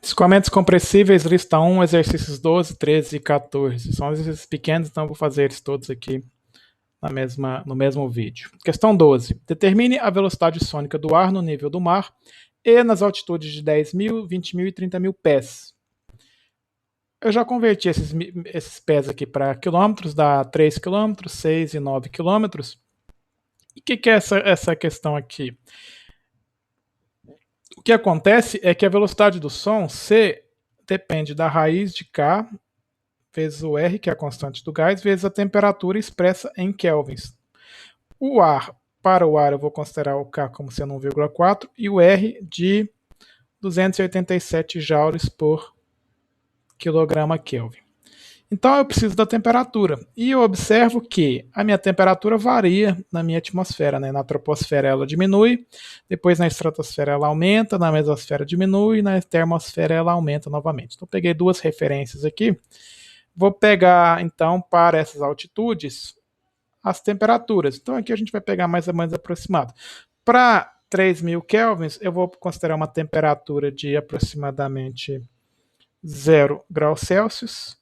Escoamentos compressíveis, lista 1, exercícios 12, 13 e 14. São exercícios pequenos, então eu vou fazer eles todos aqui no mesmo vídeo. Questão 12. Determine a velocidade sônica do ar no nível do mar e nas altitudes de 10.000, 20.000 e 30.000 pés. Eu já converti esses pés aqui para quilômetros, dá 3 quilômetros, 6 e 9 quilômetros. E o que é essa questão aqui? O que acontece é que a velocidade do som, C, depende da raiz de K vezes o R, que é a constante do gás, vezes a temperatura expressa em kelvins. Para o ar eu vou considerar o K como sendo 1,4 e o R de 287 joules por quilograma Kelvin. Então eu preciso da temperatura. E eu observo que a minha temperatura varia na minha atmosfera. Né? Na troposfera ela diminui, depois na estratosfera ela aumenta, na mesosfera diminui, na termosfera ela aumenta novamente. Então eu peguei duas referências aqui. Vou pegar então para essas altitudes as temperaturas. Então aqui a gente vai pegar mais ou menos aproximado. Para 3.000 kelvins eu vou considerar uma temperatura de aproximadamente 0 graus Celsius,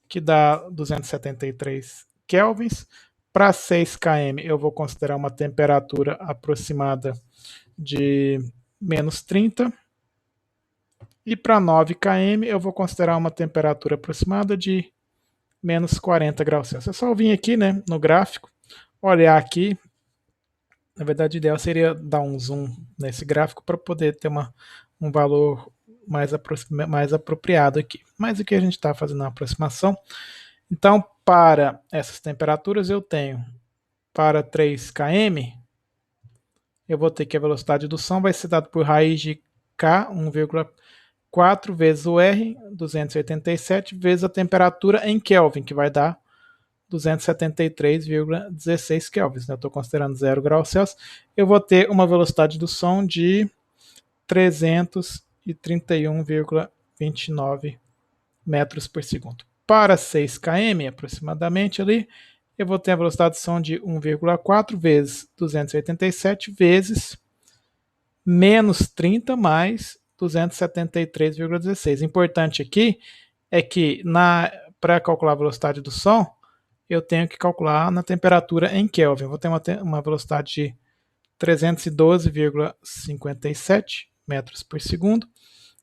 que dá 273 kelvins. Para 6 km eu vou considerar uma temperatura aproximada de menos 30. E para 9 km eu vou considerar uma temperatura aproximada de menos 40 graus Celsius. É só eu vir aqui, né, no gráfico, olhar aqui. Na verdade, o ideal seria dar um zoom nesse gráfico para poder ter um valor mais apropriado aqui. Mas aqui a gente está fazendo uma aproximação. Então, para essas temperaturas, eu tenho para 3 km, eu vou ter que a velocidade do som vai ser dada por raiz de K, 1,4 vezes o R, 287, vezes a temperatura em Kelvin, que vai dar 273,16 kelvins. Eu estou considerando 0 graus Celsius. Eu vou ter uma velocidade do som de 331,29 metros por segundo. Para 6 km, aproximadamente ali, eu vou ter a velocidade de som de 1,4 vezes 287 vezes menos 30 mais 273,16. Importante aqui é que para calcular a velocidade do som, eu tenho que calcular na temperatura em Kelvin. Eu vou ter uma velocidade de 312,57 metros por segundo.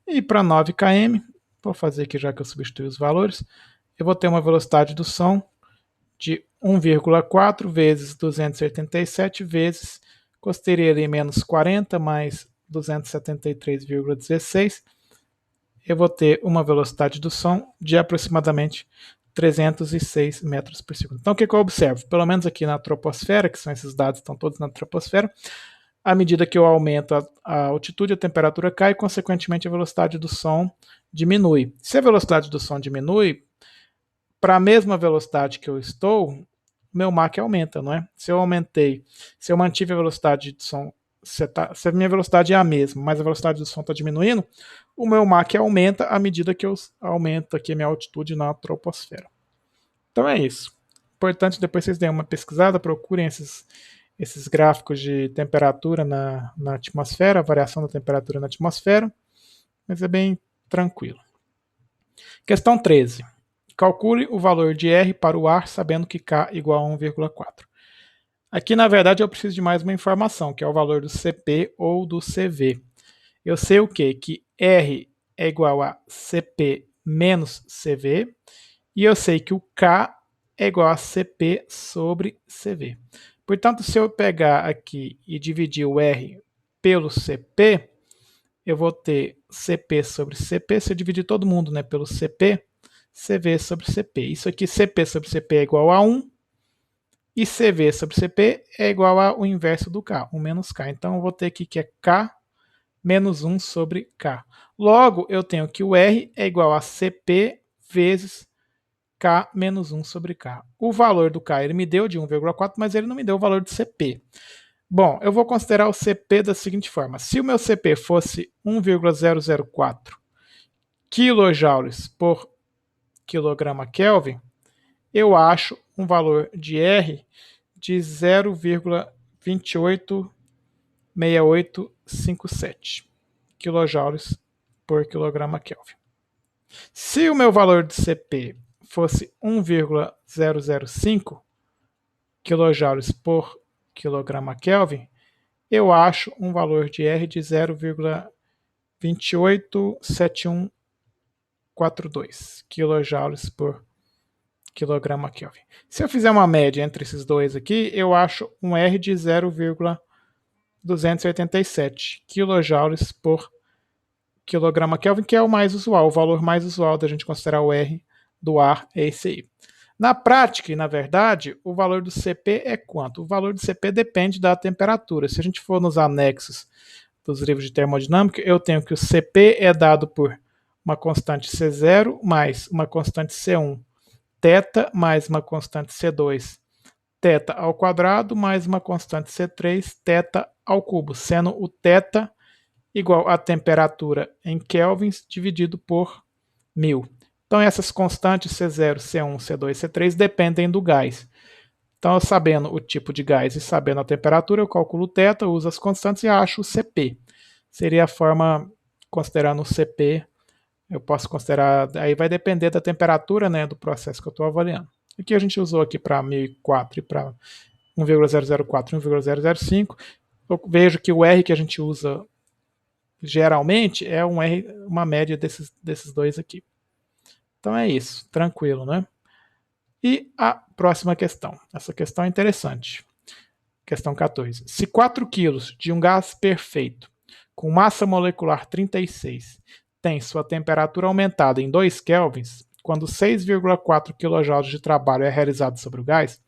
E para 9 km, vou fazer aqui já que eu substituí os valores, eu vou ter uma velocidade do som de 1,4 vezes 287 vezes, considerei ali menos 40 mais 273,16, eu vou ter uma velocidade do som de aproximadamente 306 metros por segundo. Então o que eu observo? Pelo menos aqui na troposfera, que são esses dados, estão todos na troposfera, à medida que eu aumento a altitude, a temperatura cai e, consequentemente, a velocidade do som diminui. Se a velocidade do som diminui, para a mesma velocidade que eu estou, meu Mach aumenta, não é? Se eu mantive a velocidade do som, se a minha velocidade é a mesma, mas a velocidade do som está diminuindo, o meu Mach aumenta à medida que eu aumento aqui a minha altitude na troposfera. Então é isso. Importante depois vocês deem uma pesquisada, procurem esses gráficos de temperatura na atmosfera, a variação da temperatura na atmosfera, mas é bem tranquilo. Questão 13. Calcule o valor de R para o ar sabendo que K igual a 1,4. Aqui, na verdade, eu preciso de mais uma informação, que é o valor do CP ou do CV. Eu sei o quê? Que R é igual a CP menos CV, e eu sei que o K é igual a CP sobre CV. Portanto, se eu pegar aqui e dividir o R pelo CP, eu vou ter CP sobre CP. Se eu dividir todo mundo, né, pelo CP, CV sobre CP. Isso aqui, CP sobre CP é igual a 1. E CV sobre CP é igual ao inverso do K, 1 menos K. Então, eu vou ter aqui que é K menos 1 sobre K. Logo, eu tenho que o R é igual a CP vezes K menos 1 sobre K. O valor do K ele me deu de 1,4, mas ele não me deu o valor do CP. Bom, eu vou considerar o CP da seguinte forma. Se o meu CP fosse 1,004 kJ por quilograma Kelvin, eu acho um valor de R de 0,286857 kJ por quilograma Kelvin. Se o meu valor de CP fosse 1,005 kJ por quilograma Kelvin, eu acho um valor de R de 0,287142 kJ por quilograma Kelvin. Se eu fizer uma média entre esses dois aqui, eu acho um R de 0,287 kJ por quilograma Kelvin, que é o mais usual, o valor mais usual da gente considerar o R do ar é esse aí. Na prática e na verdade, o valor do CP é quanto? O valor do CP depende da temperatura. Se a gente for nos anexos dos livros de termodinâmica, eu tenho que o CP é dado por uma constante C0 mais uma constante C1, θ mais uma constante C2, θ ao quadrado mais uma constante C3, θ ao cubo, sendo o θ igual a temperatura em kelvins dividido por 1000. Então essas constantes C0, C1, C2, C3 dependem do gás. Então, sabendo o tipo de gás e sabendo a temperatura, eu calculo o θ, uso as constantes e acho o CP. Seria a forma, considerando o CP, eu posso considerar, aí vai depender da temperatura, né, do processo que eu estou avaliando. Aqui a gente usou aqui para 1004 e para 1,004 e 1,005. Eu vejo que o R que a gente usa geralmente é um R, uma média desses dois aqui. Então é isso, tranquilo, né? E a próxima questão. Essa questão é interessante. Questão 14. Se 4 kg de um gás perfeito com massa molecular 36 tem sua temperatura aumentada em 2 kelvins, quando 6,4 kJ de trabalho é realizado sobre o gás,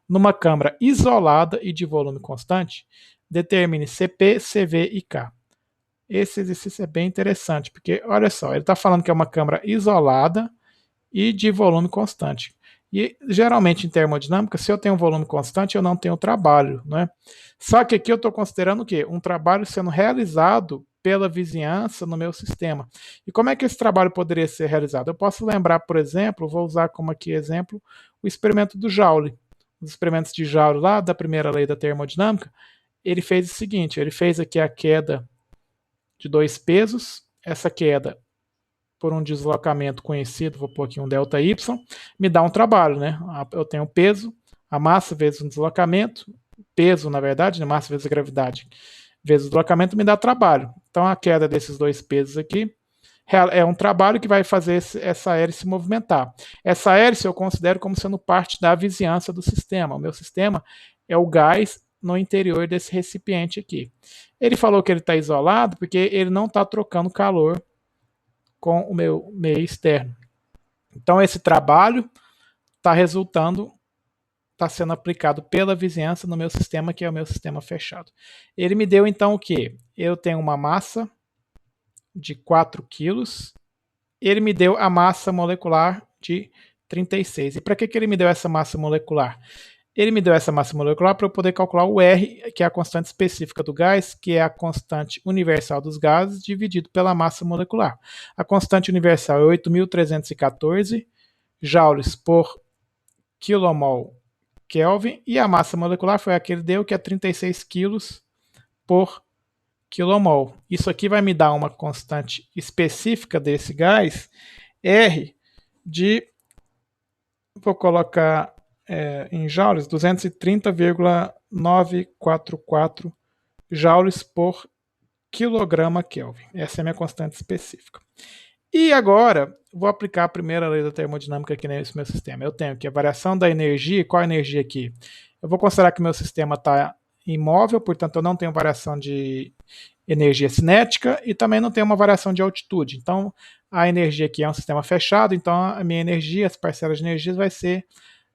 numa câmara isolada e de volume constante, determine CP, CV e K. Esse exercício é bem interessante, porque, olha só, ele está falando que é uma câmara isolada e de volume constante. E, geralmente, em termodinâmica, se eu tenho um volume constante, eu não tenho trabalho, né? Só que aqui eu estou considerando o quê? Um trabalho sendo realizado pela vizinhança no meu sistema. E como é que esse trabalho poderia ser realizado? Eu posso lembrar, por exemplo, vou usar como aqui exemplo, o experimento do Joule. Os experimentos de Joule lá, da primeira lei da termodinâmica, ele fez o seguinte, ele fez aqui a queda de dois pesos, essa queda por um deslocamento conhecido, vou pôr aqui um ΔY, me dá um trabalho, né? Eu tenho peso, a massa vezes um deslocamento, peso, na verdade, né? Massa vezes a gravidade, vezes o deslocamento me dá trabalho. Então a queda desses dois pesos aqui é um trabalho que vai fazer essa hélice movimentar. Essa hélice eu considero como sendo parte da vizinhança do sistema. O meu sistema é o gás no interior desse recipiente aqui. Ele falou que ele está isolado porque ele não está trocando calor com o meu meio externo. Então esse trabalho está resultando, está sendo aplicado pela vizinhança no meu sistema, que é o meu sistema fechado. Ele me deu então o quê? Eu tenho uma massa de 4 quilos, ele me deu a massa molecular de 36. E para que ele me deu essa massa molecular? Ele me deu essa massa molecular para eu poder calcular o R, que é a constante específica do gás, que é a constante universal dos gases, dividido pela massa molecular. A constante universal é 8.314 joules por quilomol Kelvin, e a massa molecular foi a que ele deu, que é 36 quilos por quilomol. Isso aqui vai me dar uma constante específica desse gás, R, de, vou colocar em joules, 230,944 joules por quilograma Kelvin. Essa é a minha constante específica. E agora, vou aplicar a primeira lei da termodinâmica aqui nesse meu sistema. Eu tenho aqui a variação da energia. Qual a energia aqui? Eu vou considerar que meu sistema está imóvel, portanto eu não tenho variação de energia cinética e também não tenho uma variação de altitude. Então, a energia aqui é um sistema fechado, então a minha energia, as parcelas de energias vai ser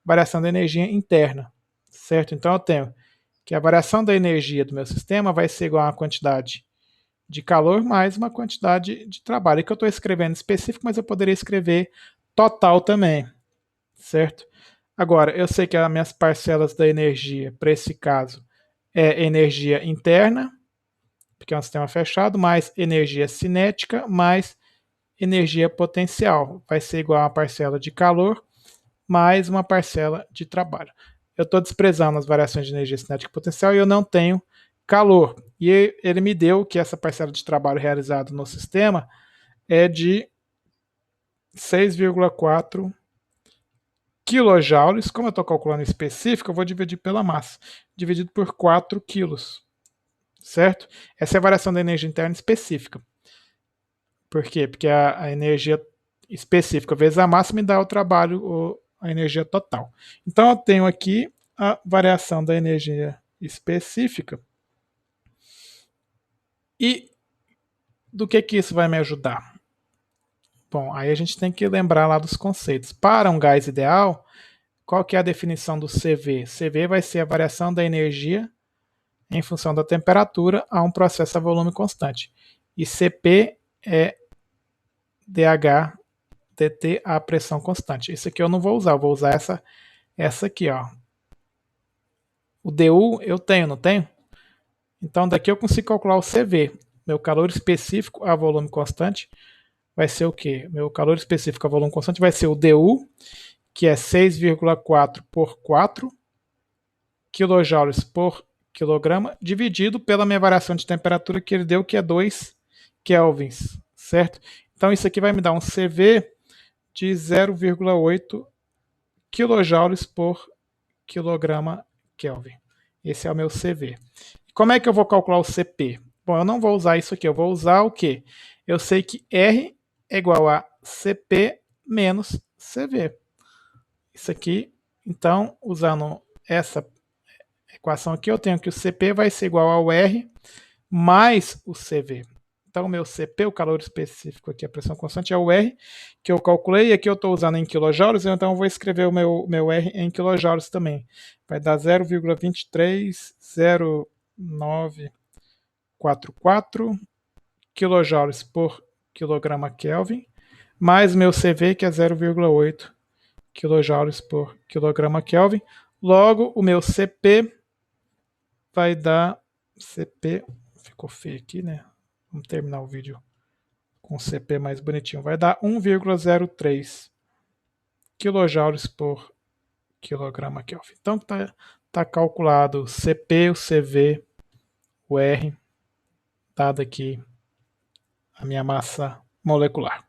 variação da energia interna, certo? Então eu tenho que a variação da energia do meu sistema vai ser igual a uma quantidade de calor mais uma quantidade de trabalho. Aqui eu estou escrevendo específico, mas eu poderia escrever total também, certo? Agora, eu sei que as minhas parcelas da energia, para esse caso, é energia interna, porque é um sistema fechado, mais energia cinética, mais energia potencial. Vai ser igual a uma parcela de calor mais uma parcela de trabalho. Eu estou desprezando as variações de energia cinética e potencial e eu não tenho calor. E ele me deu que essa parcela de trabalho realizado no sistema é de 6,4 quilojoules. Como eu estou calculando específico, eu vou dividir pela massa, dividido por 4 quilos, certo? Essa é a variação da energia interna específica. Por quê? Porque a energia específica vezes a massa me dá o trabalho, ou a energia total. Então eu tenho aqui a variação da energia específica. E do que isso vai me ajudar? Bom, aí a gente tem que lembrar lá dos conceitos. Para um gás ideal, qual que é a definição do CV? CV vai ser a variação da energia em função da temperatura a um processo a volume constante. E CP é DH dt a pressão constante. Isso aqui eu não vou usar, eu vou usar essa aqui, ó. O DU eu tenho, não tenho? Então daqui eu consigo calcular o CV. Meu calor específico a volume constante vai ser o quê? Meu calor específico a volume constante vai ser o DU, que é 6,4 por 4 kJ por quilograma, dividido pela minha variação de temperatura que ele deu, que é 2 kelvins, certo? Então isso aqui vai me dar um CV de 0,8 kJ por quilograma Kelvin. Esse é o meu CV. Como é que eu vou calcular o CP? Bom, eu não vou usar isso aqui, eu vou usar o quê? Eu sei que R é igual a CP menos CV. Isso aqui, então, usando essa equação aqui, eu tenho que o CP vai ser igual ao R mais o CV. Então, o meu CP, o calor específico aqui, a pressão constante, é o R, que eu calculei, e aqui eu estou usando em kilojoules, então eu vou escrever o meu R em kilojoules também. Vai dar 0,230944 kilojoules por quilograma Kelvin, mais meu CV, que é 0,8 kilojoules por quilograma Kelvin. Logo, o meu CP vai dar... CP, ficou feio aqui, né? Vamos terminar o vídeo com CP mais bonitinho. Vai dar 1,03 quilojoules por quilograma Kelvin. Então tá calculado o CP, o CV, o R, dado aqui a minha massa molecular.